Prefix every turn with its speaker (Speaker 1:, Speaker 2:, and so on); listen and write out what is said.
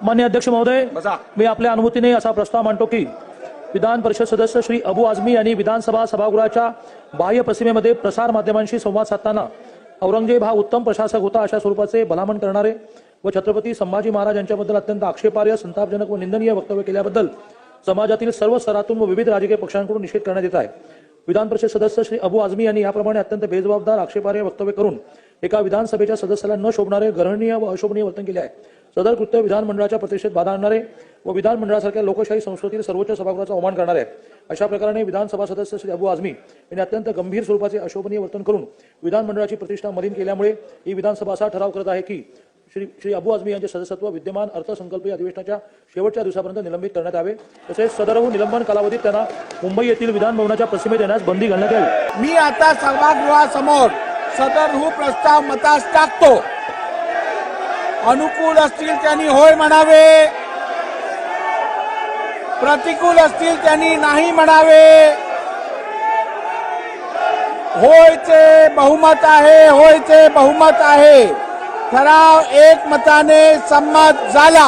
Speaker 1: माननीय अध्यक्ष महोदय, मी आपल्या अनुमतीने असा प्रस्ताव मांडतो की विधान परिषद सदस्य श्री अबू आझमी यांनी विधानसभा सभागृहाच्या बाह्य प्रतिमेमध्ये प्रसार माध्यमांशी संवाद साधताना औरंगजेब हा उत्तम प्रशासक होता अशा स्वरूपाचे भलामण करणारे व छत्रपती संभाजी महाराज यांच्याबद्दल अत्यंत आक्षेपार्ह, संतापजनक व निंदनीय वक्तव्य केल्याबद्दल समाजातील सर्व स्तरातून व विविध राजकीय पक्षांकडून निषेध करण्यात येत आहे। विधान परिषद सदस्य श्री अबू आझमी यांनी याप्रमाणे अत्यंत बेजबाबदार, आक्षेपार्ह वक्तव्य करून एका विधानसभेच्या सदस्याला न शोभणारे, गर्हणीय व अशोभनीय वर्तन केले आहे। सदर कृत्य विधानमंडळाच्या प्रतिष्ठेत बाधा आणणारे व विधानमंडळासारख्या लोकशाही संस्कृतीतील सर्वोच्च सभागृहाचा अवमान करणारे आहे। अशा प्रकारे विधानसभा सदस्य श्री अबू आझमी यांनी अत्यंत गंभीर स्वरूपाचे अशोभनीय वर्तन करून विधानमंडळाची प्रतिष्ठा मलिन केल्यामुळे ही विधानसभा असा ठराव करत आहे की श्री अबू आझमी यांचे सदस्यत्व विद्यमान अर्थसंकल्पीय अधिवेशनाच्या शेवटच्या दिवसापर्यंत निलंबित करण्यात यावे। तसेच सदरहून निलंबन कालावधीत त्यांना मुंबई येथील विधान भवनाच्या प्रतिमेत येण्यास बंदी घालण्यात यावी।
Speaker 2: मी आता सभागृहासमोर सदरहू प्रस्ताव मतास टाकतो। अनुकूल असतील त्यांनी होय म्हणावे, प्रतिकूल असतील त्यांनी नाही म्हणावे। होयचे बहुमत आहे, होयचे बहुमत आहे। ठराव एकमताने संमत झाला।